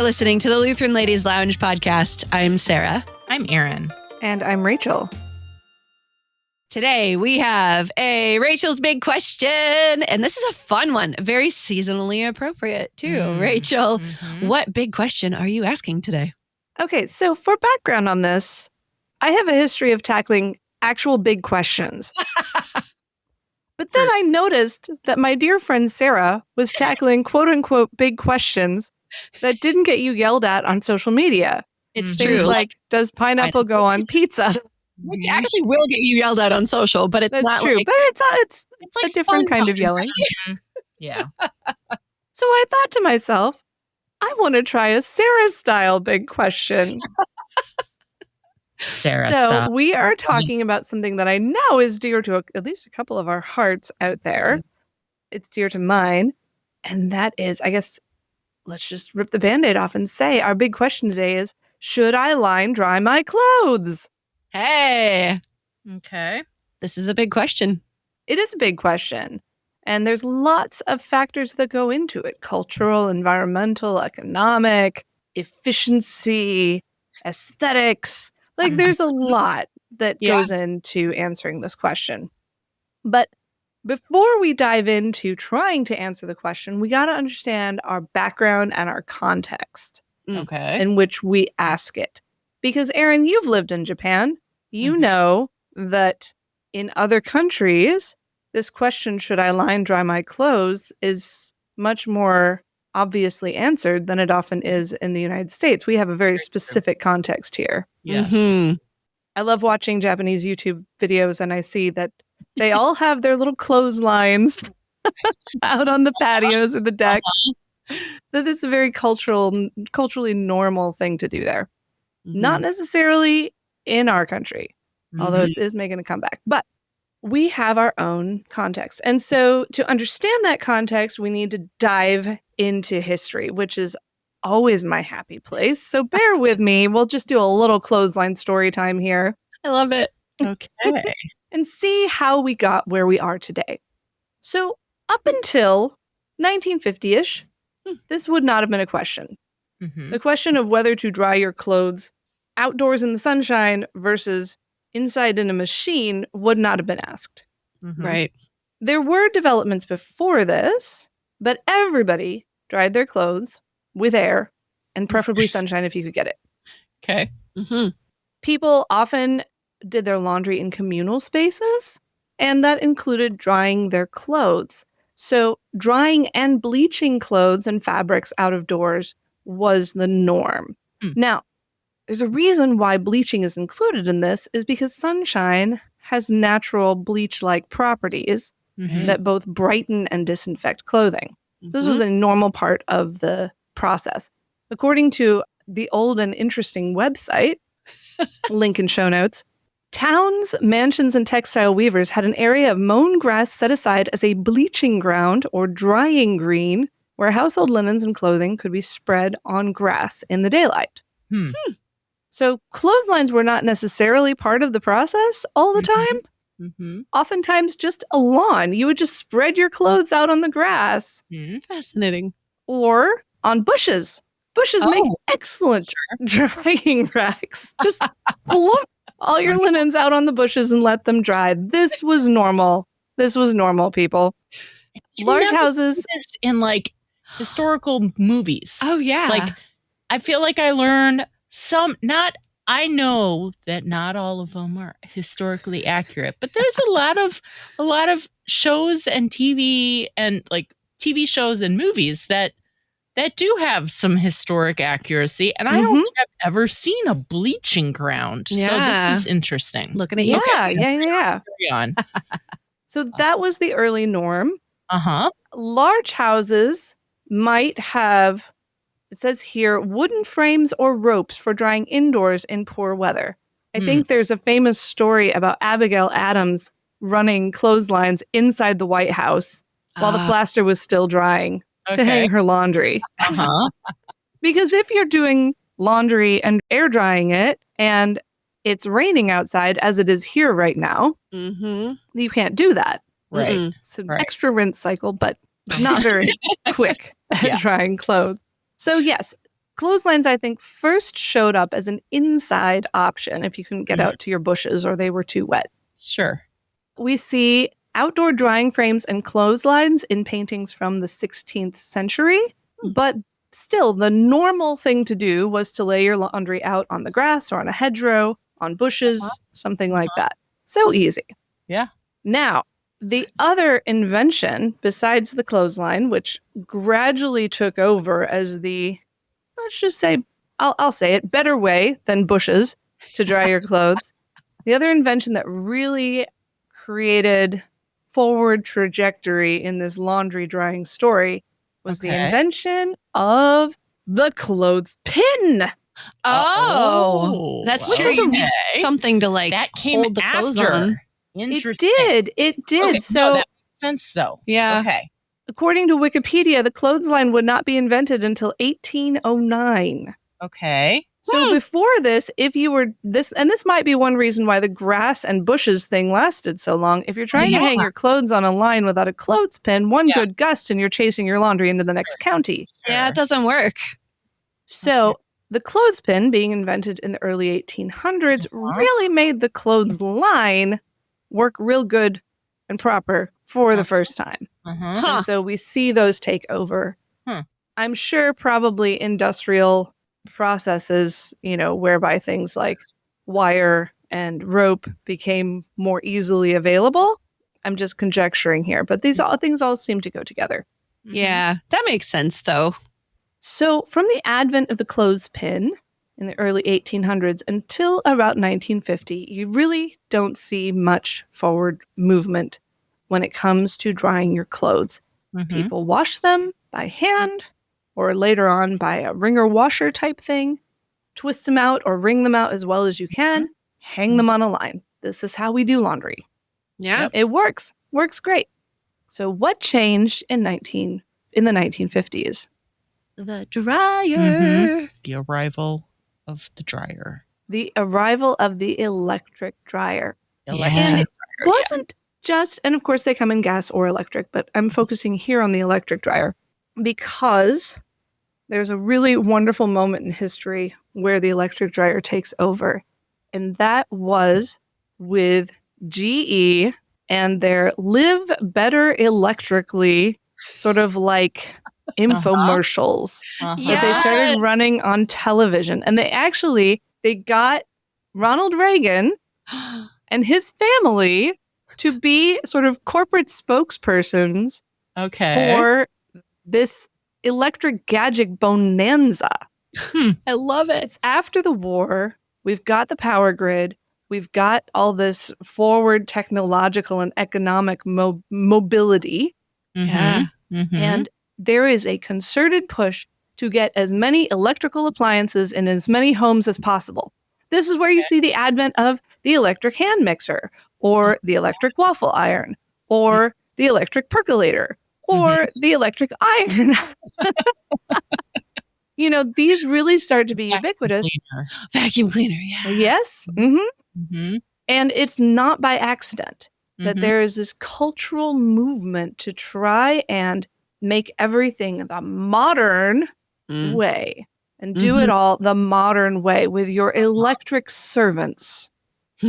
are listening to the Lutheran Ladies Lounge podcast. I'm Sarah. I'm Erin. And I'm Rachel. Today we have a Rachel's Big Question, and this is a fun one, very seasonally appropriate too. Rachel, what big question are you asking today? Okay, so for background on this, I have a history of tackling actual big questions. But then I noticed that my dear friend Sarah was tackling quote unquote big questions that didn't get you yelled at on social media. It's Things true. like, does pineapple go on pizza? Which actually will get you yelled at on social, but it's That's not true. like, But it's like a different fun kind of yelling. Yeah. So I thought to myself, I want to try a Sarah-style big question. Sarah, So stop. we are talking about something that I know is dear to at least a couple of our hearts out there. It's dear to mine. And that is, I guess, let's just rip the Band-Aid off and say our big question today is, should I line dry my clothes? hey, Okay. this is a big question. It is a big question. And there's lots of factors that go into it. Cultural, environmental, economic, efficiency, aesthetics. Like there's a lot that goes into answering this question. But before we dive into trying to answer the question, we got to understand our background and our context Okay. in which we ask it. Because Erin, you've lived in Japan. You know that in other countries, this question, should I line dry my clothes, is much more obviously answered than it often is in the United States. We have a very specific context here. Yes. Mhm. I love watching Japanese YouTube videos, and I see that they all have their little clotheslines out on the patios or the decks. So this is a very culturally normal thing to do there. Not necessarily in our country, although it is making a comeback. But we have our own context. And so to understand that context, we need to dive into history, which is always my happy place. So bear with me. We'll just do a little clothesline story time here. I love it. Okay. And see how we got where we are today. So up until 1950-ish, this would not have been a question. The question of whether to dry your clothes outdoors in the sunshine versus inside in a machine would not have been asked. Right. There were developments before this, but everybody dried their clothes with air and preferably sunshine if you could get it. Okay. People often did their laundry in communal spaces, and that included drying their clothes. So drying and bleaching clothes and fabrics out of doors was the norm. Now, there's a reason why bleaching is included in this is because sunshine has natural bleach-like properties that both brighten and disinfect clothing. This was a normal part of the process. According to the old and interesting website, link in show notes, towns, mansions, and textile weavers had an area of mown grass set aside as a bleaching ground or drying green where household linens and clothing could be spread on grass in the daylight. So clotheslines were not necessarily part of the process all the time. Oftentimes just a lawn. You would just spread your clothes out on the grass Fascinating. or on bushes. Bushes make excellent drying racks. Just plump all your linens out on the bushes and let them dry. This was normal. This was normal, people. Large houses in like historical movies. Oh, yeah. Like, I feel like I learned I know that not all of them are historically accurate, but there's a lot of shows and TV shows and movies that do have some historic accuracy. And I don't think I've ever seen a bleaching ground. So this is interesting. Looking at you. Yeah. Carry on. So that was the early norm. Large houses might have, it says here, wooden frames or ropes for drying indoors in poor weather. I think there's a famous story about Abigail Adams running clotheslines inside the White House while the plaster was still drying to hang her laundry. Because if you're doing laundry and air drying it and it's raining outside, as it is here right now, you can't do that. Right. It's an extra rinse cycle, but not very quick at drying clothes. So yes, Clotheslines, I think, first showed up as an inside option if you couldn't get out to your bushes or they were too wet. Sure. We see outdoor drying frames and clotheslines in paintings from the 16th century, but still, the normal thing to do was to lay your laundry out on the grass or on a hedgerow, on bushes, something like that. So easy. Yeah. Now, the other invention besides the clothesline, which gradually took over as the, let's just say, I'll say it, better way than bushes to dry your clothes. The other invention that really created forward trajectory in this laundry drying story was the invention of the clothespin. Oh, that's true. You need something to like that came hold the clothes after. on. Interesting. It did. Okay, So no, that makes sense though. Yeah. Okay. According to Wikipedia, the clothesline would not be invented until 1809. Okay. So before this, if you were this, and this might be one reason why the grass and bushes thing lasted so long. If you're trying to hang your clothes on a line without a clothespin, one good gust and you're chasing your laundry into the next county. Yeah, it doesn't work. So the clothespin, being invented in the early 1800s, really made the clothesline work real good and proper for the first time. And so we see those take over. I'm sure probably industrial processes, whereby things like wire and rope became more easily available. I'm just conjecturing here, but these things all seem to go together. Yeah, that makes sense though. So from the advent of the clothespin in the early 1800s until about 1950, you really don't see much forward movement when it comes to drying your clothes. People wash them by hand or later on by a wringer washer type thing, twist them out or wring them out as well as you can, hang them on a line. This is how we do laundry. Yeah. It works great. So what changed in the 1950s? The dryer. The arrival of the dryer. The arrival of the electric dryer. Electric And it wasn't just, and of course they come in gas or electric, but I'm focusing here on the electric dryer because there's a really wonderful moment in history where the electric dryer takes over. And that was with GE and their Live Better Electrically sort of like infomercials that they started running on television. And they got Ronald Reagan and his family to be sort of corporate spokespersons for this electric gadget bonanza. I love it. It's after the war. We've got the power grid. We've got all this forward technological and economic mobility. Yeah. And there is a concerted push to get as many electrical appliances in as many homes as possible. This is where you see the advent of the electric hand mixer, or the electric waffle iron, or the electric percolator, or the electric iron. These really start to be ubiquitous. Vacuum cleaner, yeah. Yes. And it's not by accident that there is this cultural movement to try and make everything the modern way and do it all the modern way with your electric servants,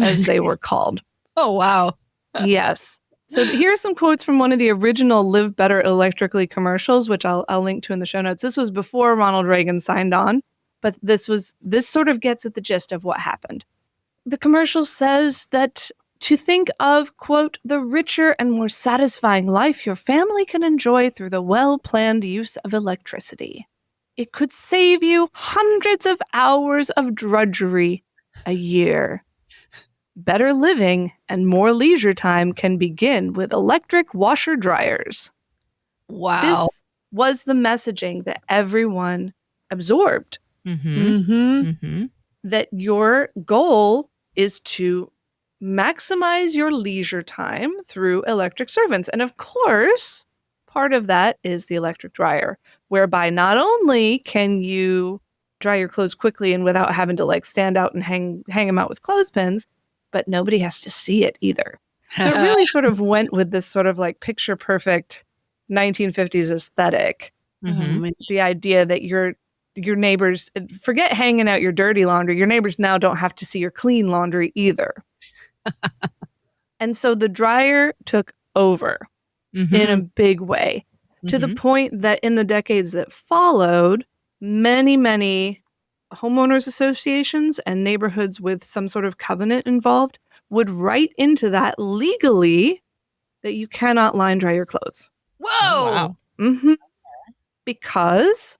as they were called. Oh, wow. Yes. So here are some quotes from one of the original Live Better Electrically commercials, which I'll link to in the show notes. This was before Ronald Reagan signed on, but this sort of gets at the gist of what happened. The commercial says that to think of, quote, the richer and more satisfying life your family can enjoy through the well-planned use of electricity. It could save you hundreds of hours of drudgery a year. Better living and more leisure time can begin with electric washer dryers. Wow. This was the messaging that everyone absorbed. That your goal is to maximize your leisure time through electric servants. And of course, part of that is the electric dryer, whereby not only can you dry your clothes quickly and without having to stand out and hang them out with clothespins, but nobody has to see it either. So it really sort of went with this sort of picture perfect 1950s aesthetic. The idea that you're your neighbors, forget hanging out your dirty laundry. Your neighbors now don't have to see your clean laundry either. And so the dryer took over in a big way, to the point that in the decades that followed, many, many homeowners associations and neighborhoods with some sort of covenant involved would write into that legally that you cannot line dry your clothes. Whoa! Oh, wow. Because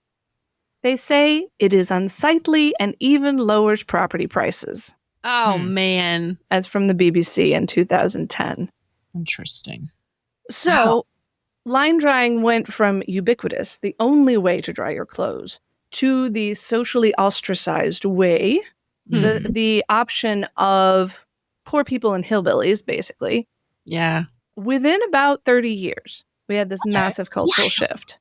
they say it is unsightly and even lowers property prices. Oh, man. As from the BBC in 2010. Interesting. So line drying went from ubiquitous, the only way to dry your clothes, to the socially ostracized way, the option of poor people and hillbillies, basically. Yeah. Within about 30 years, we had this massive cultural shift.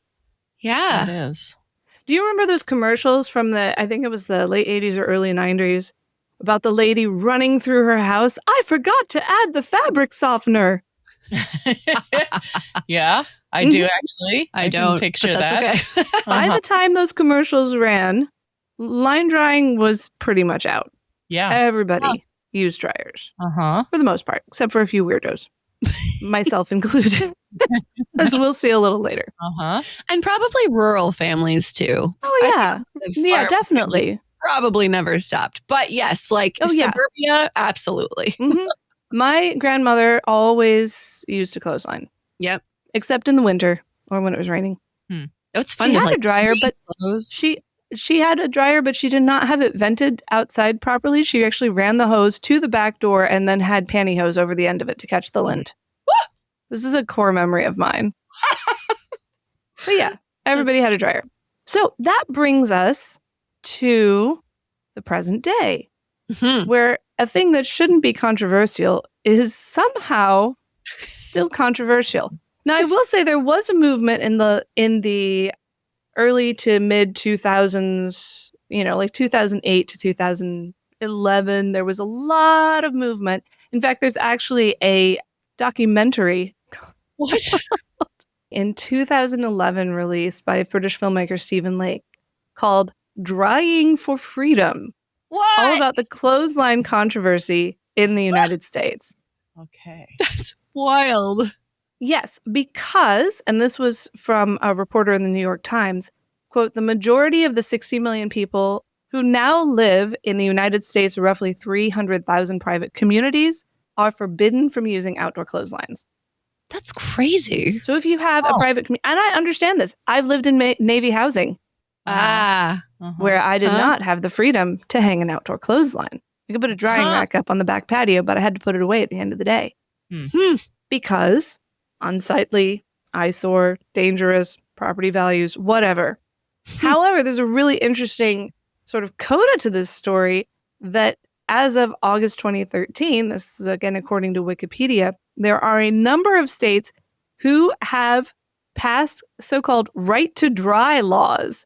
Yeah. It is. Do you remember those commercials from I think it was the late 80s or early 90s, about the lady running through her house? I forgot to add the fabric softener. Yeah, I do actually. I don't can picture but that's that. Okay. By the time those commercials ran, line drying was pretty much out. Yeah. Everybody used dryers Uh-huh. for the most part, except for a few weirdos, myself included, as we'll see a little later. Uh-huh. And probably rural families too. Oh, yeah. Yeah, Farm definitely. Probably never stopped. But yes, like suburbia, absolutely. My grandmother always used a clothesline. Yep. Except in the winter or when it was raining. It's fun She to had like a dryer, but clothes. she had a dryer, but she did not have it vented outside properly. She actually ran the hose to the back door and then had pantyhose over the end of it to catch the lint. This is a core memory of mine. But yeah, everybody had a dryer. So that brings us to the present day, where a thing that shouldn't be controversial is somehow still controversial. Now, I will say there was a movement in the early to mid 2000s, like 2008 to 2011. There was a lot of movement. In fact, there's actually a documentary in 2011 released by British filmmaker Stephen Lake called Drying for Freedom. What? All about the clothesline controversy in the United States. Okay. That's wild. Yes, because, and this was from a reporter in the New York Times, quote, the majority of the 60 million people who now live in the United States' roughly 300,000 private communities are forbidden from using outdoor clotheslines. That's crazy. So if you have a private community, and I understand this, I've lived in Navy housing where I did not have the freedom to hang an outdoor clothesline. I could put a drying rack up on the back patio, but I had to put it away at the end of the day. Because unsightly, eyesore, dangerous, property values, whatever. However, there's a really interesting sort of coda to this story that as of August 2013, this is again according to Wikipedia, there are a number of states who have passed so-called right to dry laws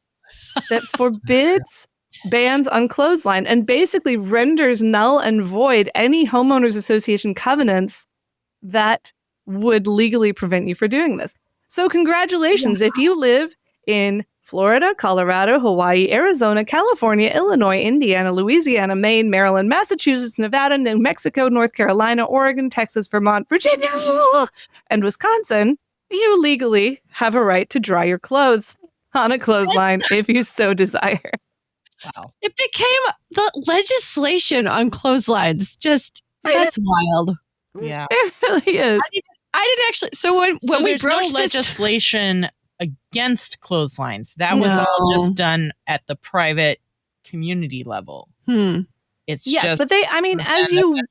that forbids bans on clothesline and basically renders null and void any homeowners association covenants that would legally prevent you from doing this. So congratulations. If you live in Florida, Colorado, Hawaii, Arizona, California, Illinois, Indiana, Louisiana, Maine, Maryland, Massachusetts, Nevada, New Mexico, North Carolina, Oregon, Texas, Vermont, Virginia, and Wisconsin, you legally have a right to dry your clothes on a clothesline if you so desire. Wow. It became the legislation on clotheslines. That's wild. Yeah. It really is. I didn't actually. So when we there's broached no this, legislation against clotheslines. That was all just done at the private community level. It's just but as you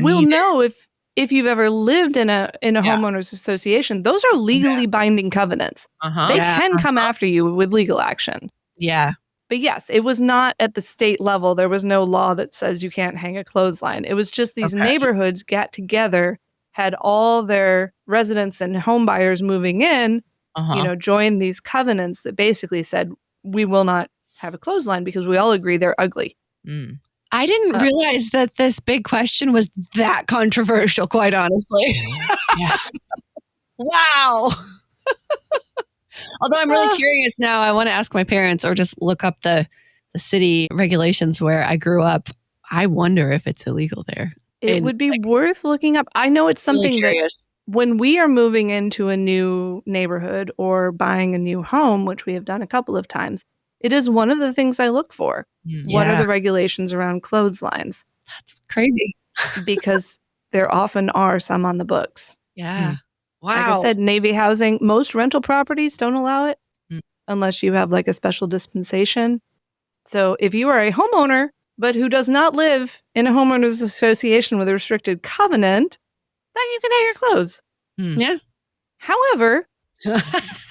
will know if you've ever lived in a homeowners association, those are legally binding covenants. They can come after you with legal action. Yeah. But yes, it was not at the state level. There was no law that says you can't hang a clothesline. It was just these neighborhoods got together, had all their residents and home buyers moving in, join these covenants that basically said, we will not have a clothesline because we all agree they're ugly. I didn't realize that this big question was that controversial, quite honestly. Wow. Although I'm really curious now, I want to ask my parents or just look up the city regulations where I grew up. I wonder if it's illegal there. It would be worth looking up. I know it's something really that when we are moving into a new neighborhood or buying a new home, which we have done a couple of times, it is one of the things I look for. What are the regulations around clotheslines? That's crazy. Because there often are some on the books. Yeah. Wow. Like I said, Navy housing, most rental properties don't allow it unless you have like a special dispensation. So if you are a homeowner, but who does not live in a homeowners association with a restricted covenant, then you can hang your clothes. Yeah. However,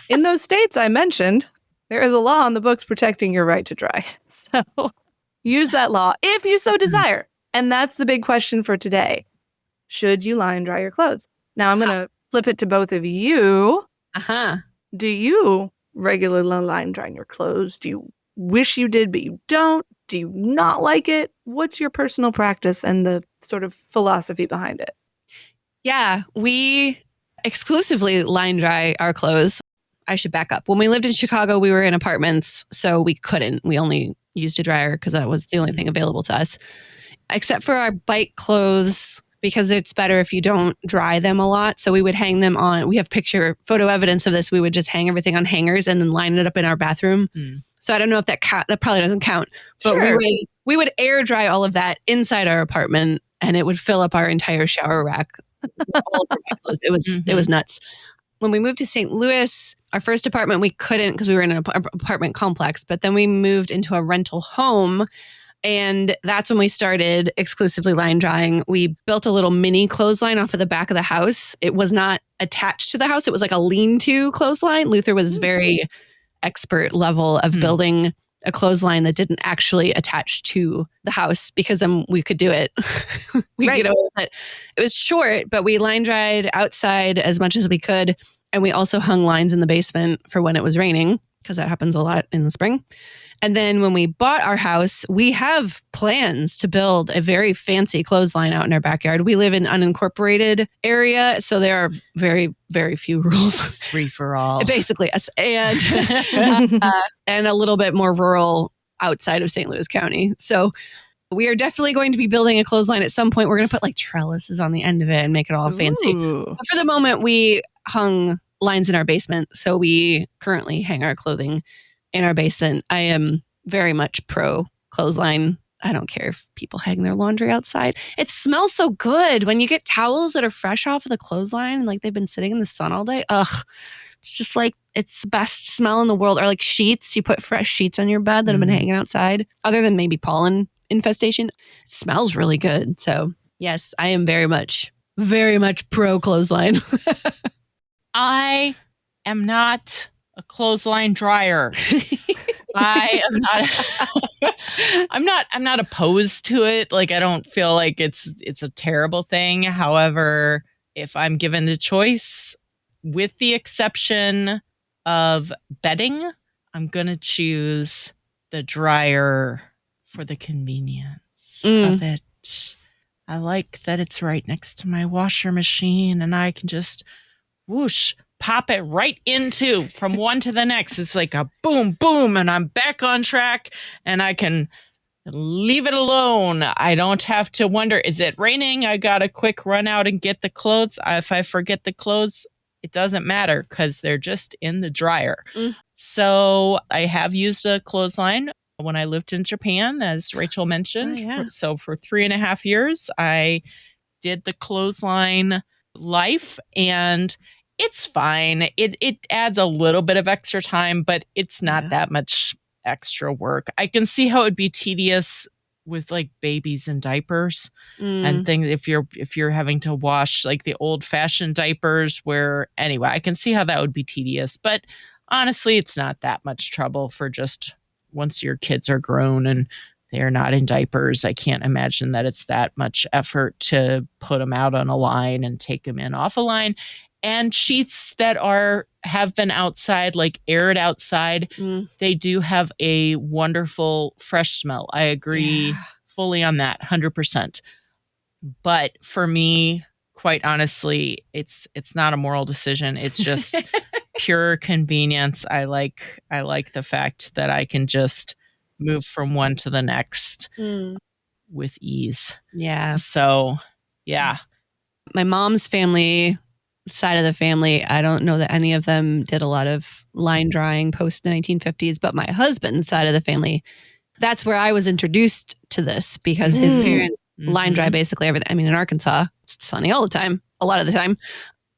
in those states I mentioned, there is a law on the books protecting your right to dry. So use that law if you so desire. And that's the big question for today. Should you line dry your clothes? Now I'm going to flip it to both of you. Do you regularly line dry your clothes? Do you wish you did, but you don't? Do you not like it? What's your personal practice and the sort of philosophy behind it? Yeah, we exclusively line dry our clothes. I should back up. When we lived in Chicago, we were in apartments, so we couldn't. We only used a dryer because that was the only thing available to us. Except for our bike clothes, because it's better if you don't dry them a lot. So we would hang them on. We have photo evidence of this. We would just hang everything on hangers and then line it up in our bathroom. So I don't know if that probably doesn't count. But we would air dry all of that inside our apartment, and it would fill up our entire shower rack. All of our bike clothes. It was nuts. When we moved to St. Louis, our first apartment, we couldn't because we were in an apartment complex. But then we moved into a rental home. And that's when we started exclusively line drying. We built a little mini clothesline off of the back of the house. It was not attached to the house. It was like a lean-to clothesline. Luther was very expert level of building a clothesline that didn't actually attach to the house because then we could do it. We could get away with it. It was short, but we line dried outside as much as we could. And we also hung lines in the basement for when it was raining because that happens a lot in the spring. And then when we bought our house, we have plans to build a very fancy clothesline out in our backyard. We live in an unincorporated area, so there are very, very few rules. Free for all. Basically, yes. And, and a little bit more rural outside of St. Louis County. So we are definitely going to be building a clothesline at some point. We're going to put like trellises on the end of it and make it all fancy. But for the moment, we hung lines in our basement. So we currently hang our clothing in our basement. I am very much pro clothesline. I don't care if people hang their laundry outside. It smells so good when you get towels that are fresh off of the clothesline and like they've been sitting in the sun all day. Ugh. It's just like, it's the best smell in the world. Or like sheets. You put fresh sheets on your bed that have been hanging outside, other than maybe pollen infestation. It smells really good. So yes, I am very much pro clothesline. I am not a clothesline dryer. I am not I'm not opposed to it. Like I don't feel like it's a terrible thing. However, if I'm given the choice, with the exception of bedding, I'm going to choose the dryer for the convenience of it. I like that it's right next to my washer machine and I can just whoosh, pop it right into from one to the next. It's like a boom, boom, and I'm back on track and I can leave it alone. I don't have to wonder, is it raining? I got a quick run out and get the clothes. If I forget the clothes, it doesn't matter because they're just in the dryer. So I have used a clothesline when I lived in Japan, as Rachel mentioned. So for 3.5 years, I did the clothesline life and it's fine. It adds a little bit of extra time, but it's not that much extra work. I can see how it'd be tedious with like babies and diapers and things if you're having to wash like the old fashioned diapers where anyway, I can see how that would be tedious, but honestly, it's not that much trouble for just once your kids are grown and they're not in diapers. I can't imagine that it's that much effort to put them out on a line and take them in off a line. And sheets that have been outside, like aired outside, they do have a wonderful fresh smell. I agree fully on that, 100%. But for me, quite honestly, it's not a moral decision. It's just pure convenience. I like the fact that I can just move from one to the next with ease. Yeah. So, yeah. My mom's family, side of the family, I don't know that any of them did a lot of line drawing post the 1950s, but my husband's side of the family, that's where I was introduced to this because his parents line dry basically everything. I mean, in Arkansas, it's sunny all the time, a lot of the time.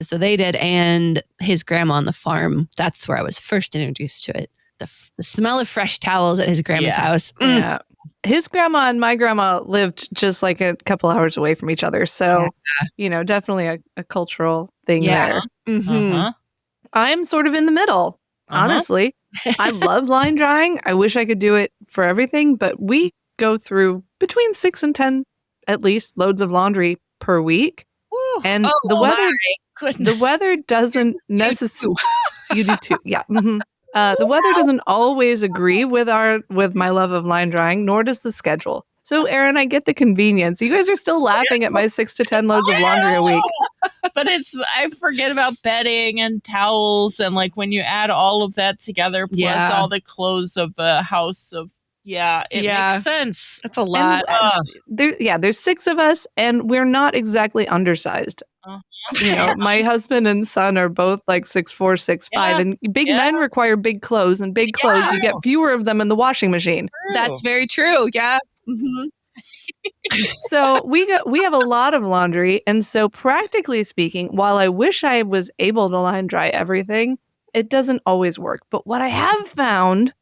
So they did. And his grandma on the farm, that's where I was first introduced to it. The smell of fresh towels at his grandma's house. Yeah. His grandma and my grandma lived just like a couple hours away from each other. So, definitely a cultural thing there. I'm sort of in the middle, honestly. I love line drying. I wish I could do it for everything, but we go through between 6 and 10, at least, loads of laundry per week. Ooh. And the weather doesn't necessarily. You do too. Yeah. The weather doesn't always agree with my love of line drying, nor does the schedule. So, Erin, I get the convenience. You guys are still laughing at my 6 to 10 loads of laundry a week. But I forget about bedding and towels, and like when you add all of that together, plus all the clothes of a house of it makes sense. That's a lot. There's 6 of us, and we're not exactly undersized. My husband and son are both like 6'4", 6'5", and big men require big clothes, and big clothes you get fewer of them in the washing machine. That's very true. Yeah. So we have a lot of laundry, and so practically speaking, while I wish I was able to line dry everything, it doesn't always work. But what I have found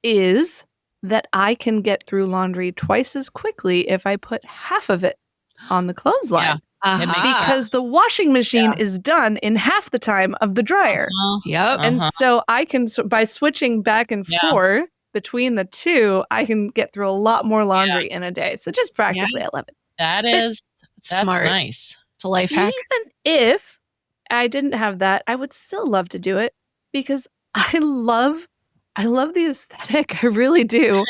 is that I can get through laundry twice as quickly if I put half of it on the clothesline. Because the washing machine is done in half the time of the dryer. And so I can, by switching back and forth between the two, I can get through a lot more laundry in a day. So just practically, I love it. That's smart. Nice. It's a life hack. Even if I didn't have that, I would still love to do it because I love the aesthetic. I really do.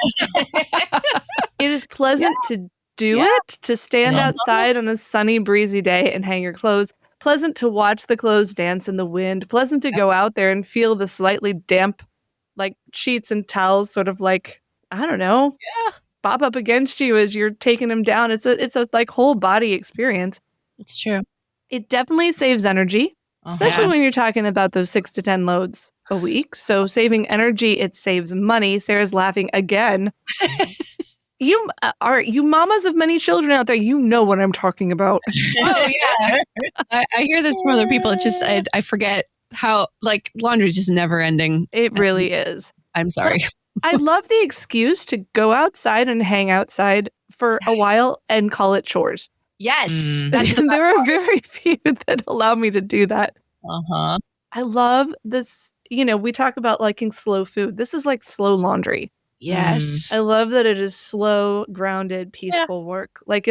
It is pleasant to do it, to stand outside on a sunny, breezy day and hang your clothes. Pleasant to watch the clothes dance in the wind. Pleasant to go out there and feel the slightly damp, like sheets and towels, sort of like, I don't know, bop up against you as you're taking them down. It's a like whole body experience. It's true. It definitely saves energy, especially when you're talking about those 6 to 10 loads a week. So saving energy, it saves money. Sarah's laughing again. You mamas of many children out there, you know what I'm talking about. Oh yeah, I hear this from other people. It's just I forget how like laundry is just never ending. It really is. I'm sorry. I love the excuse to go outside and hang outside for a while and call it chores. Yes, there are very few that allow me to do that. I love this. We talk about liking slow food. This is like slow laundry. Yes. I love that it is slow, grounded, peaceful work. Like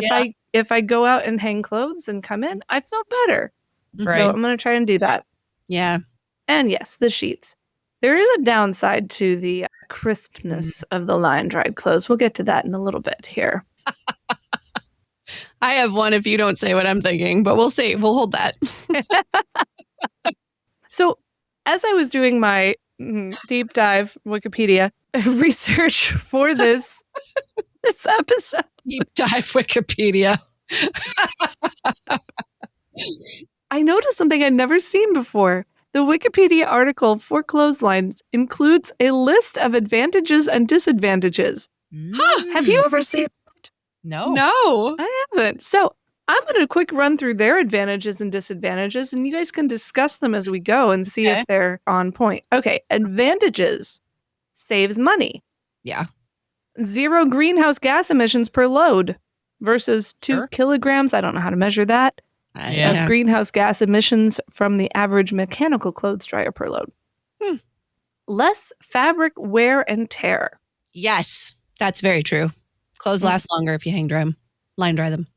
if I go out and hang clothes and come in, I feel better. Right. So I'm going to try and do that. Yeah. And yes, the sheets. There is a downside to the crispness of the line dried clothes. We'll get to that in a little bit here. I have one if you don't say what I'm thinking, but we'll see. We'll hold that. So as I was doing my deep dive Wikipedia research for this episode. Deep dive Wikipedia. I noticed something I'd never seen before. The Wikipedia article for clotheslines includes a list of advantages and disadvantages. Have you ever seen it? No. I haven't. So I'm going to quick run through their advantages and disadvantages, and you guys can discuss them as we go and see if they're on point. Okay, advantages. Saves money. Yeah. 0 greenhouse gas emissions per load versus 2 kilograms. I don't know how to measure that. Of greenhouse gas emissions from the average mechanical clothes dryer per load. Less fabric wear and tear. Yes, that's very true. Clothes last longer if you line dry them.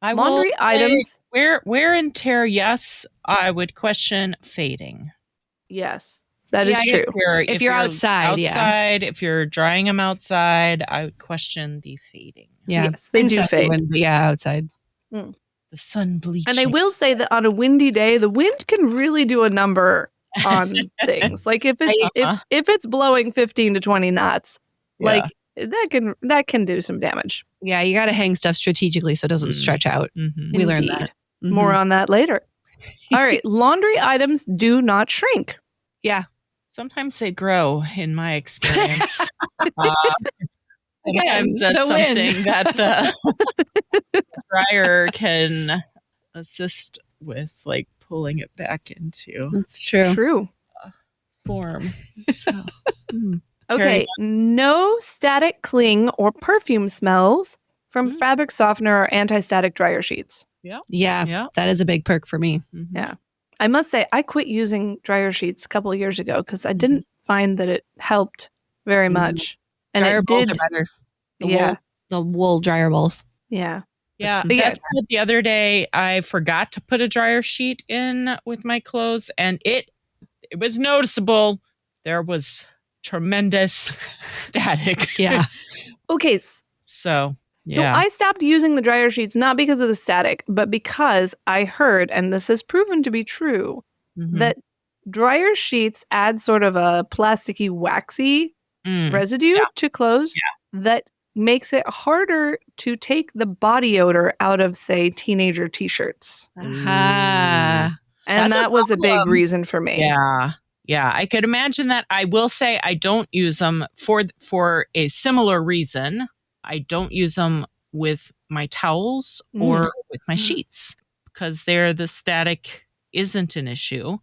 Laundry items. Wear and tear, yes. I would question fading. Yes, that is true. If you're outside, if you're drying them outside, I would question the fading. Yeah, yes, they do fade. Outside. The sun bleaching. And I will say that on a windy day, the wind can really do a number on things. Like if it's if it's blowing 15 to 20 knots, like that can do some damage. Yeah, you got to hang stuff strategically so it doesn't stretch out. Mm-hmm. We learned that. More on that later. All right, laundry items do not shrink. Yeah. Sometimes they grow, in my experience. Again, Sometimes that's the wind. something that the dryer can assist with, like pulling it back into That's true. True. form. So, Okay, no static cling or perfume smells from fabric softener or anti-static dryer sheets. Yeah, that is a big perk for me. Mm-hmm. Yeah. I must say, I quit using dryer sheets a couple of years ago because I didn't find that it helped very much. And Dryer it balls did. are better. Yeah. The wool dryer balls. Yeah. Yeah, But yeah. that said, the other day I forgot to put a dryer sheet in with my clothes, and it was noticeable. There was tremendous static. Yeah. Okay. So So I stopped using the dryer sheets not because of the static, but because I heard, and this has proven to be true, that dryer sheets add sort of a plasticky, waxy residue to clothes that makes it harder to take the body odor out of, say, teenager t-shirts. Ah. And That's that was a big reason for me. Yeah, I could imagine that. I will say I don't use them for a similar reason. I don't use them with my towels or with my sheets because the static isn't an issue.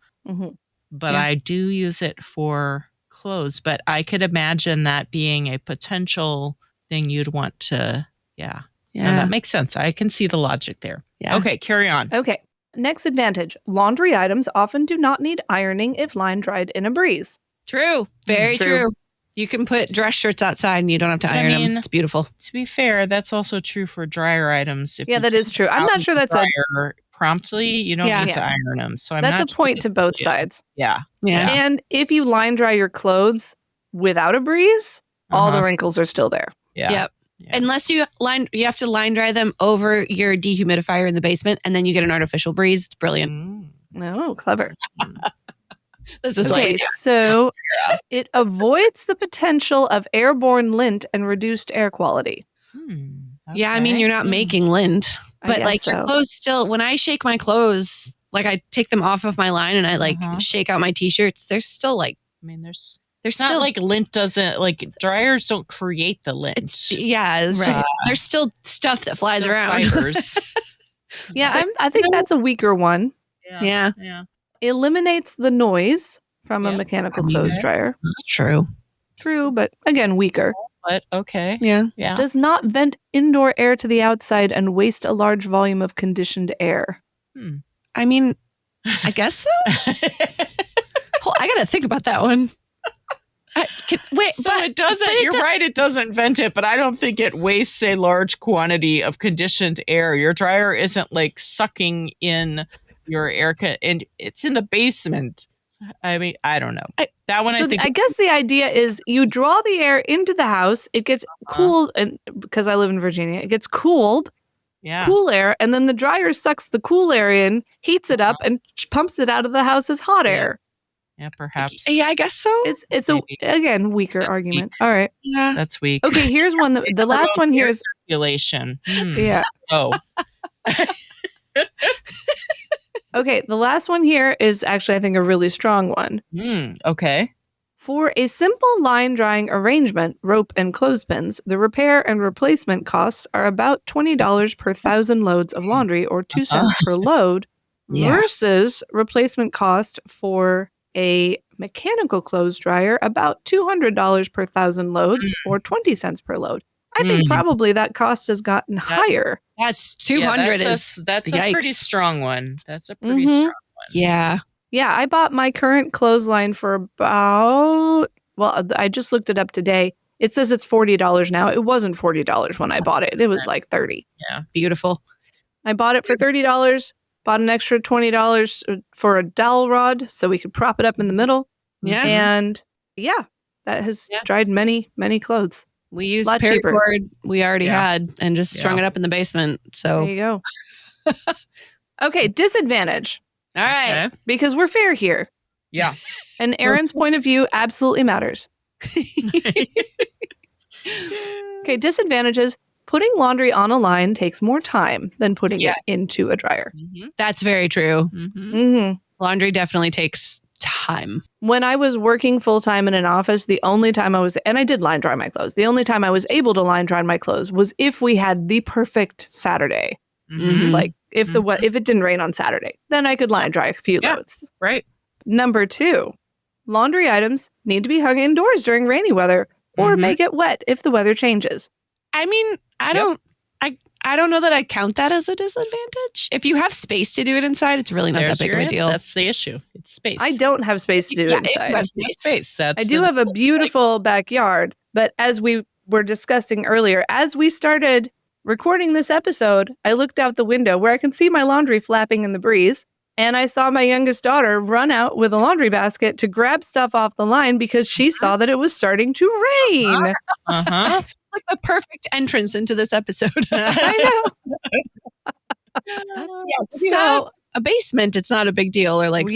But I do use it for clothes. But I could imagine that being a potential thing you'd want to, No, that makes sense. I can see the logic there. Yeah. Okay, carry on. Okay. Next advantage. Laundry items often do not need ironing if line dried in a breeze. True. Very true. You can put dress shirts outside and you don't have to iron them. It's beautiful. To be fair, that's also true for dryer items. If that is true. I'm not sure that's promptly, you don't need to iron them. So that's a point to both sides. Yeah. And if you line dry your clothes without a breeze, all the wrinkles are still there. Yep. Unless you have to line dry them over your dehumidifier in the basement, and then you get an artificial breeze. It's brilliant. Oh, clever. This is okay. So it avoids the potential of airborne lint and reduced air quality. Yeah, I mean, you're not making lint, but like so. your clothes still. When I shake my clothes, like I take them off of my line and I like shake out my t-shirts. There's still like, there's still not like lint doesn't dryers don't create the lint. It's just there's still stuff that flies around. Fibers. I think that's a weaker one. Yeah. Eliminates the noise from a mechanical clothes dryer. That's true. True, but again, weaker. But okay. Yeah. Does not vent indoor air to the outside and waste a large volume of conditioned air. I mean, I guess so. I got to think about that one. It doesn't. You're right. It doesn't vent it, but I don't think it wastes a large quantity of conditioned air. Your dryer isn't like sucking in your air, and it's in the basement. I mean, I don't know. I guess the idea is you draw the air into the house. It gets cooled, and because I live in Virginia, it gets cooled. Cool air, and then the dryer sucks the cool air in, heats it up, and pumps it out of the house as hot air. Yeah, perhaps. Yeah, I guess so. It's a weaker argument. All right. Yeah. That's weak. Okay, here's one. The last one here is circulation. Yeah. Oh. Okay, the last one here is actually, I think, a really strong one. Okay. For a simple line drying arrangement, rope and clothespins, the repair and replacement costs are about $20 per 1,000 loads of laundry, or 2 cents per load, versus replacement cost for a mechanical clothes dryer about $200 per 1,000 loads, or 20 cents per load. I think probably that cost has gotten higher. That's 200 that's yikes. a pretty strong one. That's a pretty strong one. Yeah. Yeah, I bought my current clothesline for about, I just looked it up today. It says it's $40 now. It wasn't $40 when I bought it. It was like $30. Yeah, beautiful. I bought it for $30, bought an extra $20 for a dowel rod so we could prop it up in the middle. Yeah. And that has dried many, many clothes. We used paracord we already had and just strung it up in the basement. So there you go. Okay, disadvantage. All right. Because we're fair here. Yeah. And Erin's point of view absolutely matters. Okay, disadvantages. Putting laundry on a line takes more time than putting it into a dryer. That's very true. Mm-hmm. Laundry definitely takes time. When I was working full-time in an office, the only time and I did line dry my clothes. The only time I was able to line dry my clothes was if we had the perfect Saturday. Like if it didn't rain on Saturday, then I could line dry a few loads. Right. Number 2, laundry items need to be hung indoors during rainy weather or make it wet if the weather changes. I mean, I don't know that I count that as a disadvantage. If you have space to do it inside, it's really not that big of a deal. That's the issue. It's space. I don't have space to do it inside. Space. I do have a beautiful backyard, but as we were discussing earlier, as we started recording this episode, I looked out the window where I can see my laundry flapping in the breeze, and I saw my youngest daughter run out with a laundry basket to grab stuff off the line because she saw that it was starting to rain. Like the perfect entrance into this episode. I know. Yes, if you have a basement, it's not a big deal. Or like,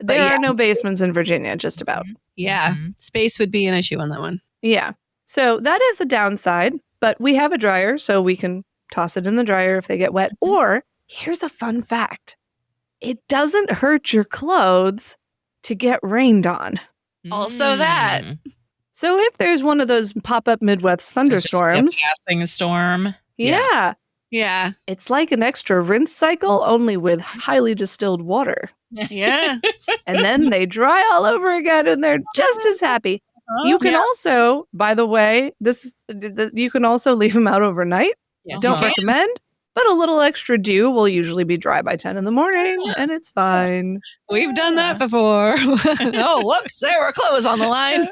there are no basements in Virginia, just about. Yeah, space would be an issue on that one. Yeah. So that is a downside, but we have a dryer, so we can toss it in the dryer if they get wet. Or here's a fun fact. It doesn't hurt your clothes to get rained on. Also that. So if there's one of those pop-up Midwest thunderstorms, passing a storm. Yeah. It's like an extra rinse cycle, only with highly distilled water. Yeah. And then they dry all over again, and they're just as happy. You can also, by the way, you can also leave them out overnight. Yes, Don't recommend. But a little extra dew will usually be dry by 10 in the morning, and it's fine. We've done that before. Oh, whoops, there were clothes on the line.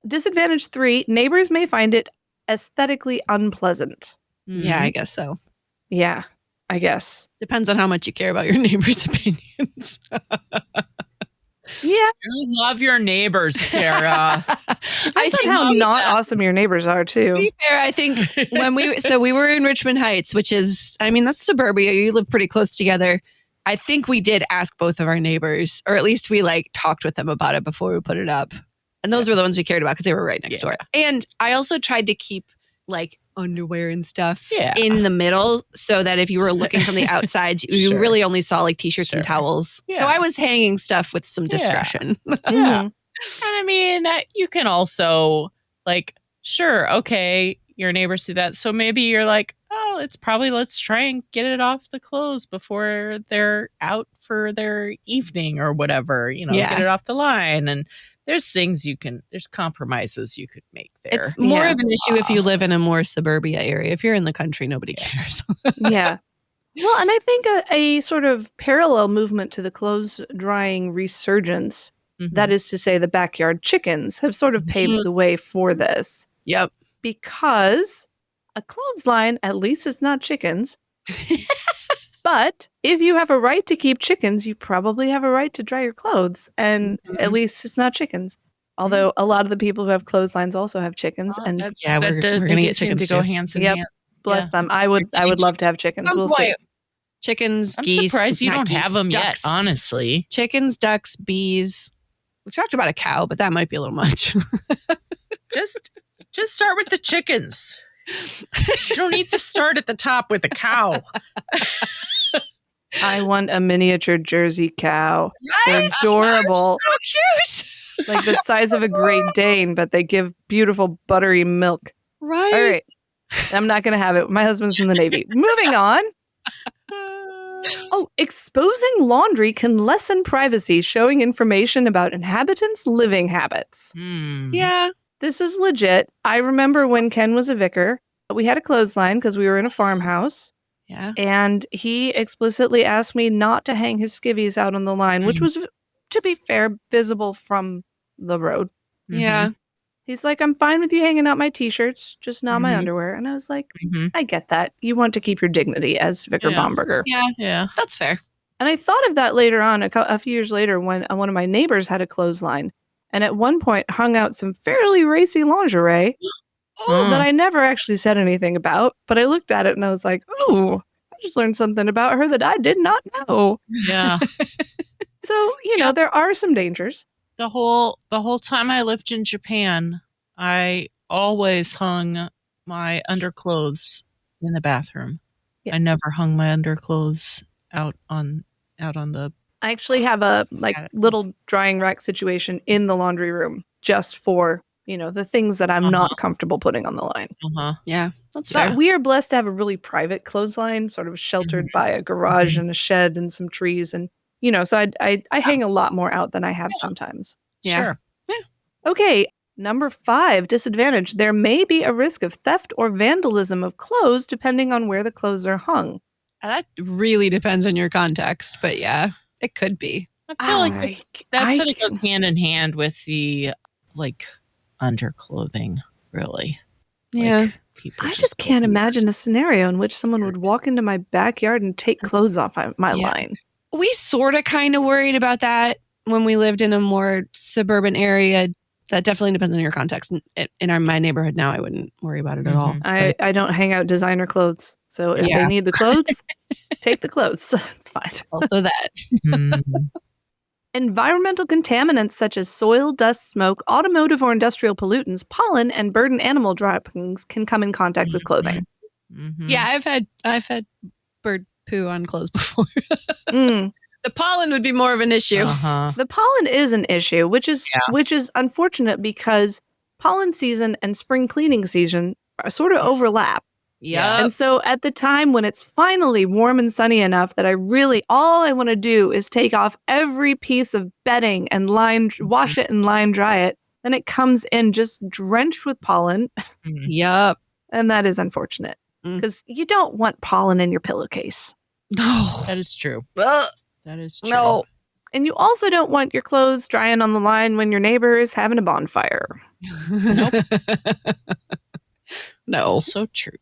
Disadvantage 3, neighbors may find it aesthetically unpleasant. Yeah, I guess so. Yeah, I guess. Depends on how much you care about your neighbors' opinions. Yeah. You love your neighbors, Sarah. I think how not awesome your neighbors are, too. To be fair, I think when we were in Richmond Heights, which is, I mean, that's suburbia. You live pretty close together. I think we did ask both of our neighbors, or at least we like talked with them about it before we put it up. And those were the ones we cared about because they were right next door. And I also tried to keep like underwear and stuff in the middle so that if you were looking from the outside, you really only saw like t-shirts and towels. So I was hanging stuff with some discretion. And I mean, you can also like, sure, okay, your neighbors do that. So maybe you're like, oh, let's try and get it off the clothes before they're out for their evening or whatever, get it off the line. And there's compromises you could make there. It's more of an issue if you live in a more suburbia area. If you're in the country, nobody cares. Yeah. Well, and I think a sort of parallel movement to the clothes drying resurgence, that is to say the backyard chickens, have sort of paved the way for this. Yep. Because a clothesline, at least it's not chickens. But if you have a right to keep chickens, you probably have a right to dry your clothes. And at least it's not chickens. Although a lot of the people who have clotheslines also have chickens. And we're going to get chickens to go hands in hands. Bless them. I would love to have chickens. We'll see. Chickens, I'm geese. surprised you don't have them ducks. yet, honestly. Chickens, ducks, bees. We've talked about a cow, but that might be a little much. Just start with the chickens. You don't need to start at the top with a cow. I want a miniature Jersey cow. Right? They're adorable. So cute. Like the size of a Great Dane, but they give beautiful buttery milk. Right. All right. I'm not going to have it. My husband's in the Navy. Moving on. Oh, exposing laundry can lessen privacy, showing information about inhabitants' living habits. Yeah. This is legit. I remember when Ken was a vicar, we had a clothesline because we were in a farmhouse. Yeah. And he explicitly asked me not to hang his skivvies out on the line, which was, to be fair, visible from the road. Yeah. He's like, I'm fine with you hanging out my t-shirts, just not my underwear. And I was like, I get that. You want to keep your dignity as Vicar Bomberger. Yeah. That's fair. And I thought of that later on, a few years later, when one of my neighbors had a clothesline. And at one point hung out some fairly racy lingerie that I never actually said anything about. But I looked at it and I was like, ooh, I just learned something about her that I did not know. Yeah. So, there are some dangers. The whole time I lived in Japan, I always hung my underclothes in the bathroom. Yeah. I never hung my underclothes out on the. I actually have a little drying rack situation in the laundry room just for, the things that I'm not comfortable putting on the line. Yeah, that's fair. But we are blessed to have a really private clothesline, sort of sheltered by a garage and a shed and some trees. And, so I hang a lot more out than I have sometimes. Yeah. Sure. Yeah. Okay. Number 5, disadvantage. There may be a risk of theft or vandalism of clothes depending on where the clothes are hung. That really depends on your context, but yeah, it could be. I feel like that sort of goes hand in hand with the underclothing, really. Yeah. People I just can't imagine a scenario in which someone would walk into my backyard and take clothes off my line. We sort of kind of worried about that when we lived in a more suburban area. That definitely depends on your context. In my neighborhood now, I wouldn't worry about it at all. I don't hang out designer clothes. So if they need the clothes, take the clothes. It's fine. Also that. Environmental contaminants such as soil, dust, smoke, automotive or industrial pollutants, pollen, and bird and animal droppings can come in contact with clothing. Yeah, I've had bird poo on clothes before. The pollen would be more of an issue. The pollen is an issue, which is unfortunate because pollen season and spring cleaning season sort of overlap. Yeah. And so at the time when it's finally warm and sunny enough that all I want to do is take off every piece of bedding and wash it and line dry it, then it comes in just drenched with pollen. Yep. And that is unfortunate because you don't want pollen in your pillowcase. No. That is true. That is true. No. And you also don't want your clothes drying on the line when your neighbor is having a bonfire. Nope. No. So true.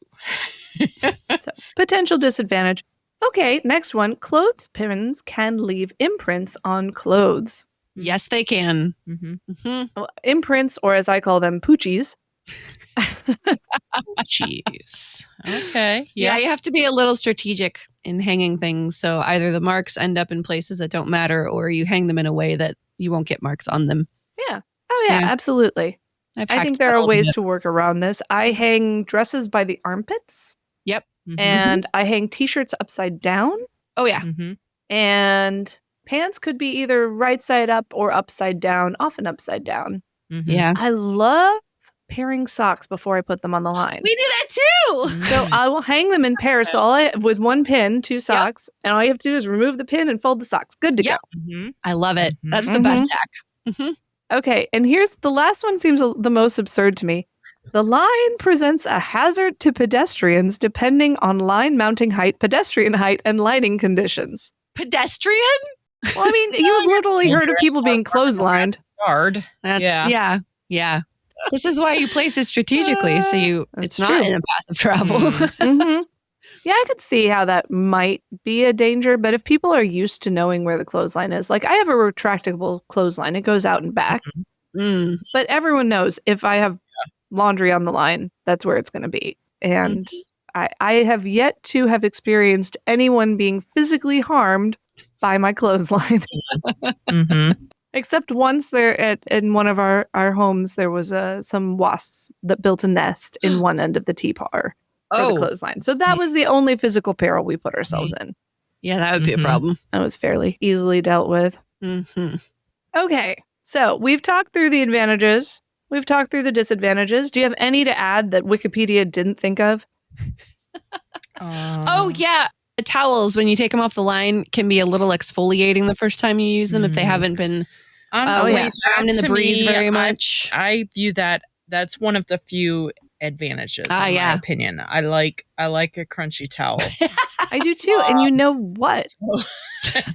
So, potential disadvantage. Okay, next one. Clothespins can leave imprints on clothes. Yes, they can. Imprints, or as I call them, poochies. Jeez. Okay. Yeah, you have to be a little strategic in hanging things. So either the marks end up in places that don't matter, or you hang them in a way that you won't get marks on them. Yeah. Oh, yeah, absolutely. I think there are ways to work around this. I hang dresses by the armpits. Yep. And I hang t-shirts upside down. Oh, yeah. And pants could be either right side up or upside down, often upside down. Yeah. I love pairing socks before I put them on the line. We do that too. So I will hang them in pairs with one pin, 2 socks, and all you have to do is remove the pin and fold the socks. Good to go. I love it. That's the best hack. Okay, and here's the last one seems the most absurd to me. The line presents a hazard to pedestrians depending on line mounting height, pedestrian height, and lighting conditions. Pedestrian? Well, I mean, you've literally heard of people being clotheslined. Yard. Yeah. This is why you place it strategically, so it's not in a path of travel. Yeah, I could see how that might be a danger, but if people are used to knowing where the clothesline is, like I have a retractable clothesline, it goes out and back. But everyone knows if I have laundry on the line, that's where it's going to be. And I have yet to have experienced anyone being physically harmed by my clothesline. Except once in one of our homes, there was some wasps that built a nest in one end of the T-par for the clothesline. So that was the only physical peril we put ourselves in. Yeah, that would be a problem. That was fairly easily dealt with. Okay, so we've talked through the advantages. We've talked through the disadvantages. Do you have any to add that Wikipedia didn't think of? Oh, yeah. The towels, when you take them off the line, can be a little exfoliating the first time you use them if they haven't been around in the breeze very much. I view that's one of the few advantages in my opinion. I like a crunchy towel. I do too. And you know what?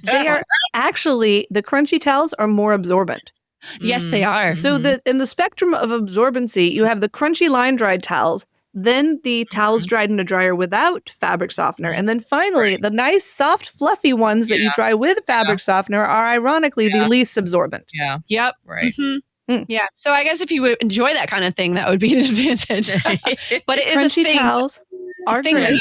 They are actually, the crunchy towels are more absorbent. Yes, they are. So in the spectrum of absorbency, you have the crunchy line dried towels, then the towels dried in a dryer without fabric softener, and then finally the nice soft fluffy ones that you dry with fabric softener are ironically the least absorbent. Yeah. Yep. Right. Yeah. So I guess if you would enjoy that kind of thing, that would be an advantage. But it is Crunchy a thing. towels are thing great.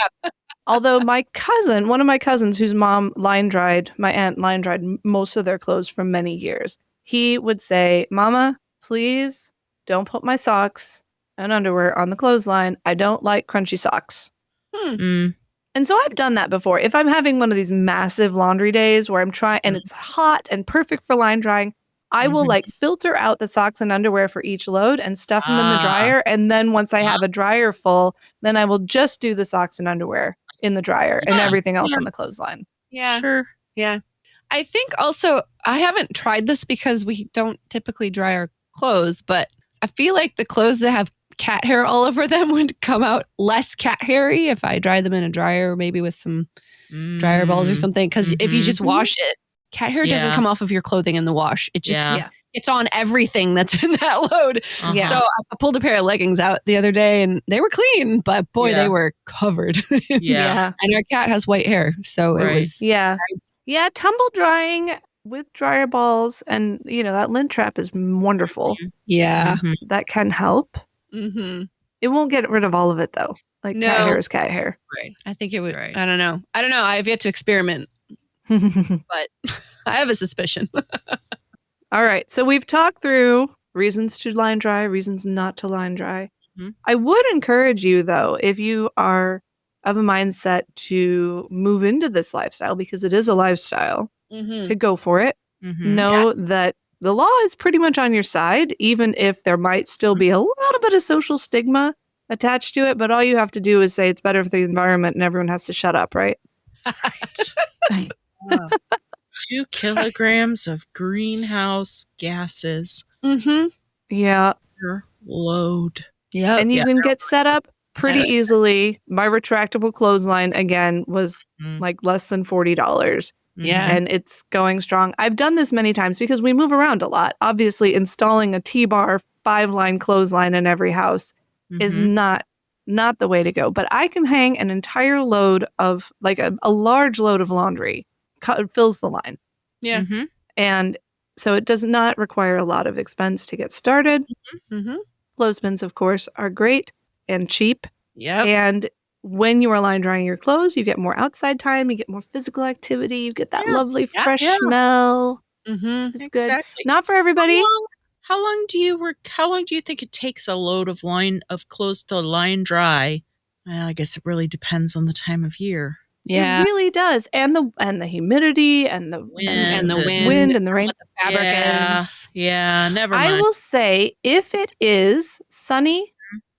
Although one of my cousins whose mom my aunt line dried most of their clothes for many years. He would say, Mama, please don't put my socks and underwear on the clothesline. I don't like crunchy socks. Mm. And so I've done that before. If I'm having one of these massive laundry days where I'm trying and it's hot and perfect for line drying, I will like filter out the socks and underwear for each load and stuff them in the dryer. And then once I have a dryer full, then I will just do the socks and underwear in the dryer and everything else on the clothesline. Yeah. Sure. Yeah. I think also, I haven't tried this because we don't typically dry our clothes, but I feel like the clothes that have cat hair all over them would come out less cat hairy if I dry them in a dryer, maybe with some dryer balls or something. Because if you just wash it, cat hair doesn't come off of your clothing in the wash. It just it's on everything that's in that load. So I pulled a pair of leggings out the other day and they were clean, but boy, they were covered. And our cat has white hair. So it was. Yeah, tumble drying with dryer balls and, that lint trap is wonderful. Yeah. That can help. It won't get rid of all of it, though. Like cat hair is cat hair. Right. I think it would. Right. I don't know. I have yet to experiment, but I have a suspicion. All right. So we've talked through reasons to line dry, reasons not to line dry. I would encourage you, though, if you are of a mindset to move into this lifestyle, because it is a lifestyle, to go for it. Know that the law is pretty much on your side, even if there might still be a little bit of social stigma attached to it. But all you have to do is say it's better for the environment and everyone has to shut up, right? That's right. 2 kilograms of greenhouse gases. Yeah. Per load. Yeah. And you can get set up pretty easily. My retractable clothesline, again, was like less than $40. Yeah. And it's going strong. I've done this many times because we move around a lot. Obviously, installing a T-bar 5-line clothesline in every house is not the way to go. But I can hang an entire load of, like a large load of laundry. It fills the line. Yeah. And so it does not require a lot of expense to get started. Clothespins, of course, are great and cheap. And when you are line drying your clothes, you get more outside time, you get more physical activity, you get that lovely fresh smell. It's good. Not for everybody. How long do you think it takes a load of clothes to line dry? Well, I guess it really depends on the time of year. It really does. And the humidity and the wind and the rain. What the fabric is. Yeah, never mind. I will say if it is sunny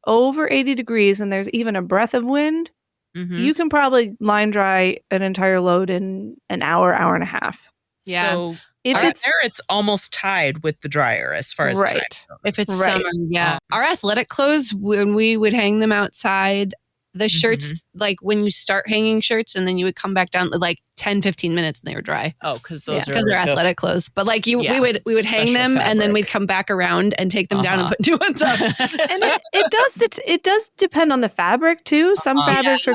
over 80 degrees and there's even a breath of wind, you can probably line dry an entire load in an hour and a half. Yeah. So it's almost tied with the dryer as far as time goes. If it's summer, our athletic clothes, when we would hang them outside, the shirts, like when you start hanging shirts and then you would come back down like 10, 15 minutes and they were dry. Oh, because they're athletic clothes. But like we would hang them fabric. And then we'd come back around and take them down and put new ones up. And it does depend on the fabric too. Some fabrics are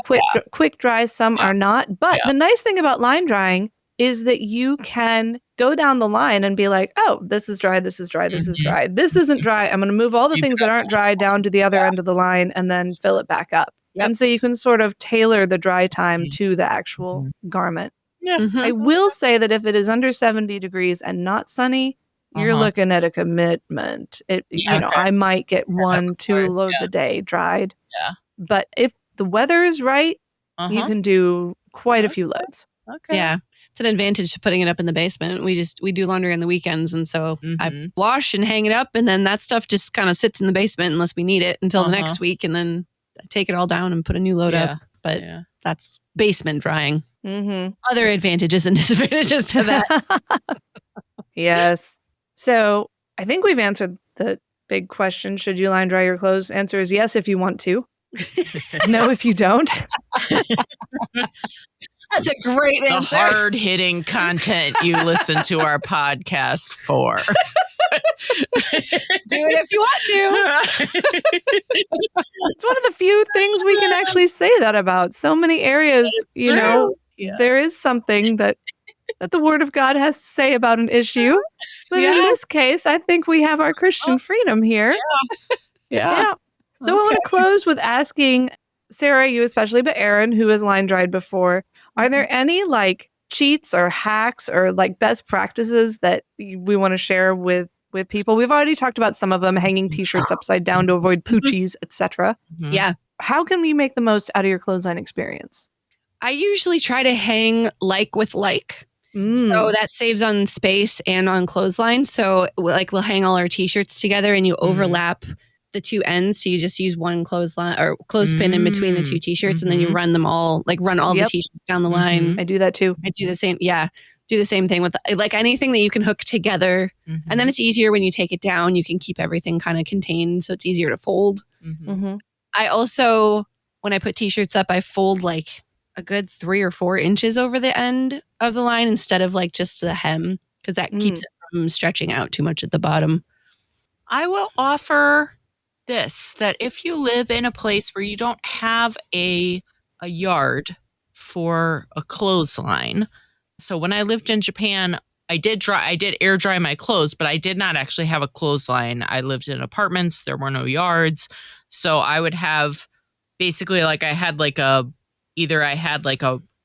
quick dry, some are not. But the nice thing about line drying is that you can go down the line and be like, oh, this is dry, this is dry, this is dry. This isn't dry. I'm going to move all the things that aren't dry down to the other end of the line and then fill it back up. And so you can sort of tailor the dry time to the actual garment. I will say that if it is under 70 degrees and not sunny, you're looking at a commitment. I might get 1-2 loads a day dried. But if the weather is right, you can do quite a few loads. Yeah. It's an advantage to putting it up in the basement. We do laundry on the weekends. And so I wash and hang it up. And then that stuff just kind of sits in the basement unless we need it until the next week. And then take it all down and put a new load up. But that's basement drying. Other advantages and disadvantages to that. Yes. So I think we've answered the big question. Should you line dry your clothes? Answer is yes if you want to. No if you don't. That's a great answer. The hard-hitting content you listen to our podcast for. Do it if you want to. It's one of the few things we can actually say that about. So many areas, there is something that the Word of God has to say about an issue. But in this case, I think we have our Christian freedom here. Yeah. So I want to close with asking Sarah, you especially, but Erin, who has line dried before, are there any like cheats or hacks or like best practices that we want to share with people? We've already talked about some of them, hanging t-shirts upside down to avoid poochies, etc. Yeah. How can we make the most out of your clothesline experience? I usually try to hang like with like. So that saves on space and on clothesline. So like we'll hang all our t-shirts together and you overlap the two ends. So you just use one clothesline or clothespin in between the two t-shirts and then you run them all, like run all the t-shirts down the line. I do that too. I do the same. Yeah. Do the same thing with like anything that you can hook together. And then it's easier when you take it down. You can keep everything kind of contained. So it's easier to fold. I also, when I put t-shirts up, I fold like a good 3 or 4 inches over the end of the line instead of like just the hem, because that keeps it from stretching out too much at the bottom. I will offer this, that if you live in a place where you don't have a yard for a clothesline. So when I lived in Japan, I did air dry my clothes, but I did not actually have a clothesline. I lived in apartments. There were no yards. So I would have basically like I had like a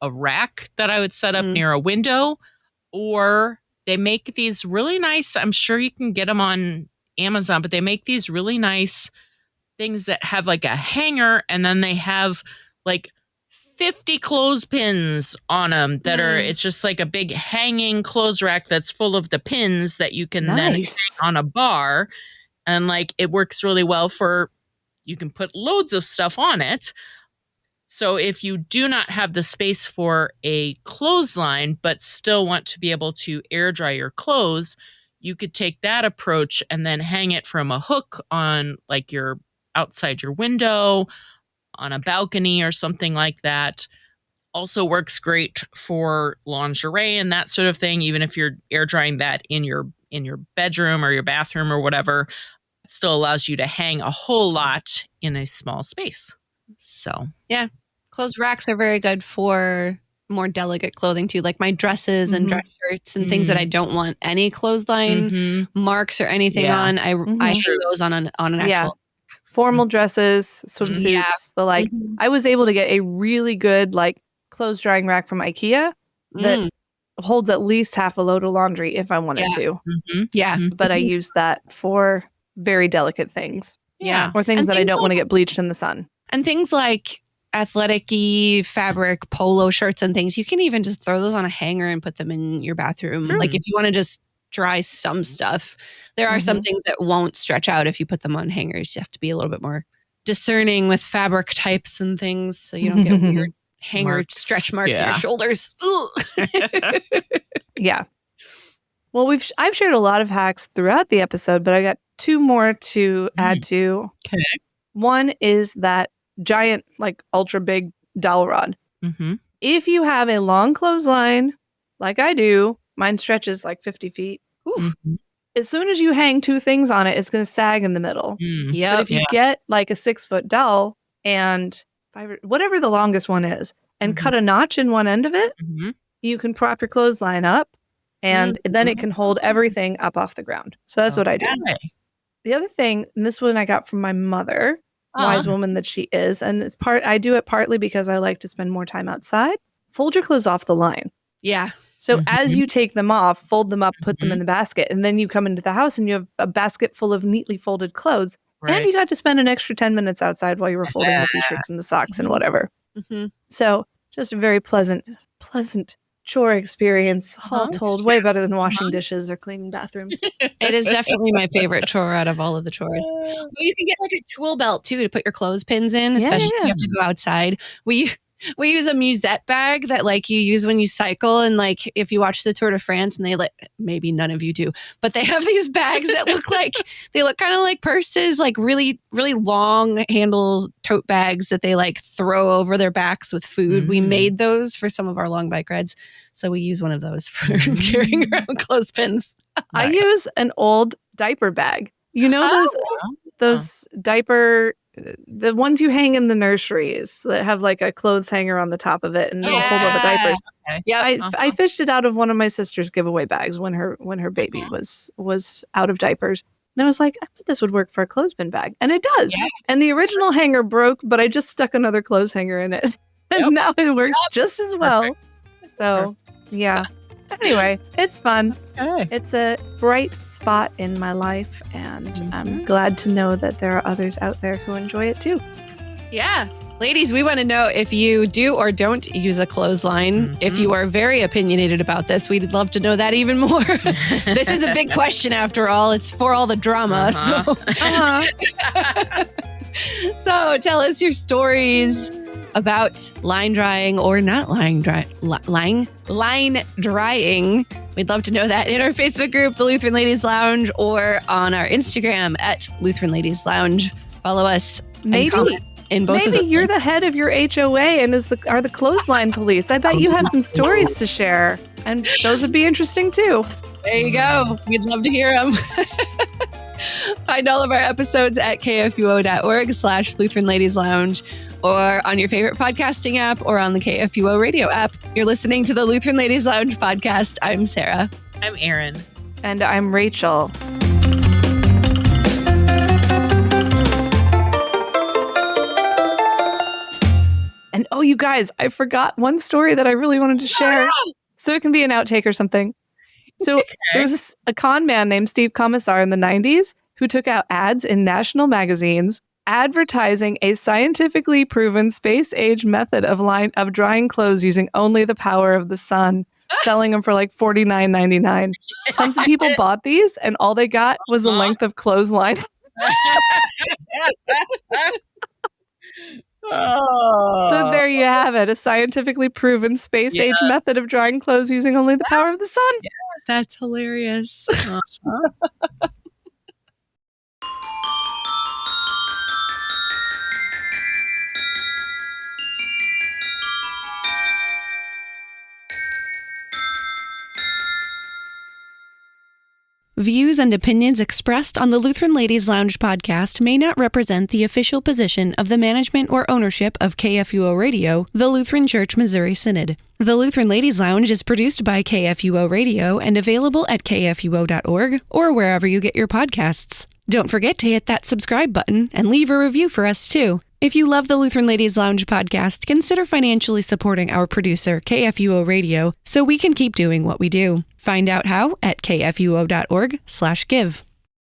rack that I would set up near a window, or they make these really nice, I'm sure you can get them on Amazon, but they make these really nice things that have like a hanger and then they have like 50 clothespins on them that are, it's just like a big hanging clothes rack that's full of the pins that you can then hang on a bar. And like it works really well for, you can put loads of stuff on it. So if you do not have the space for a clothesline, but still want to be able to air dry your clothes, you could take that approach and then hang it from a hook on like your outside your window, on a balcony or something like that. Also works great for lingerie and that sort of thing. Even if you're air drying that in your bedroom or your bathroom or whatever, it still allows you to hang a whole lot in a small space. So, yeah, clothes racks are very good for more delicate clothing too, like my dresses and dress shirts and things that I don't want any clothesline marks or anything on. I hang those on an actual formal dresses, swimsuits, the like. I was able to get a really good like clothes drying rack from IKEA that holds at least half a load of laundry if I wanted to. But I use that for very delicate things. Or things that I don't want to get bleached in the sun. And things like athletic-y fabric polo shirts and things, you can even just throw those on a hanger and put them in your bathroom. Like if you want to just dry some stuff, there are some things that won't stretch out if you put them on hangers. You have to be a little bit more discerning with fabric types and things so you don't get weird hanger stretch marks in your shoulders. Well, I've shared a lot of hacks throughout the episode, but I got 2 more to add to. Okay. One is that giant, like ultra big dowel rod. If you have a long clothesline, like I do, mine stretches like 50 feet. As soon as you hang 2 things on it, it's going to sag in the middle. But if you get like a 6-foot dowel and whatever the longest one is, and cut a notch in one end of it, you can prop your clothesline up, and then it can hold everything up off the ground. So that's what I do. The other thing, and this one I got from my mother, wise woman that she is, and I do it partly because I like to spend more time outside. Fold your clothes off the line. So as you take them off, fold them up, put them in the basket, and then you come into the house and you have a basket full of neatly folded clothes. And you got to spend an extra 10 minutes outside while you were folding the t-shirts and the socks and whatever. So just a very pleasant chore experience, all told. Way better than washing dishes or cleaning bathrooms. It is definitely my favorite chore out of all of the chores. Well, you can get like a tool belt too to put your clothespins in, especially if you have to go outside. We use a musette bag that like you use when you cycle, and like if you watch the Tour de France, and maybe none of you do, but they have these bags that look like they look kind of like purses, like really really long handle tote bags that they like throw over their backs with food. We made those for some of our long bike rides, so we use one of those for carrying around clothespins. I use an old diaper bag. You know those diaper, the ones you hang in the nurseries that have like a clothes hanger on the top of it and hold all the diapers. I fished it out of one of my sister's giveaway bags when her baby was out of diapers. And I was like, I bet this would work for a clothespin bag. And it does. Yeah. And the original hanger broke, but I just stuck another clothes hanger in it. And Yep. now it works just as well. Perfect. So, yeah. Anyway, it's fun. Okay. It's a bright spot in my life. And I'm glad to know that there are others out there who enjoy it too. Yeah. Ladies, we want to know if you do or don't use a clothesline. If you are very opinionated about this, we'd love to know that even more. This is a big question after all. It's for all the drama. So tell us your stories about line drying or not line drying. We'd love to know that in our Facebook group, the Lutheran Ladies Lounge, or on our Instagram at Lutheran Ladies Lounge. Follow us. Maybe. In both of Maybe those you're places. the head of your HOA and are the clothesline police. I bet you have some stories to share, and those would be interesting too. There you go. We'd love to hear them. Find all of our episodes at kfuo.org/Lutheran Ladies Lounge, or on your favorite podcasting app, or on the KFUO radio app. You're listening to the Lutheran Ladies Lounge podcast. I'm Sarah. I'm Erin. And I'm Rachel. And oh, you guys, I forgot one story that I really wanted to share. So it can be an outtake or something. So there was a con man named Steve Commissar in the 90s who took out ads in national magazines advertising a scientifically proven space-age method of drying clothes using only the power of the sun, selling them for like $49.99. Tons of people bought these, and all they got was the length of clothesline. So there you have it, a scientifically proven space-age method of drying clothes using only the power of the sun. That's hilarious. Views and opinions expressed on the Lutheran Ladies Lounge podcast may not represent the official position of the management or ownership of KFUO Radio, the Lutheran Church Missouri Synod. The Lutheran Ladies Lounge is produced by KFUO Radio and available at kfuo.org or wherever you get your podcasts. Don't forget to hit that subscribe button and leave a review for us too. If you love the Lutheran Ladies Lounge podcast, consider financially supporting our producer, KFUO Radio, so we can keep doing what we do. Find out how at kfuo.org/give.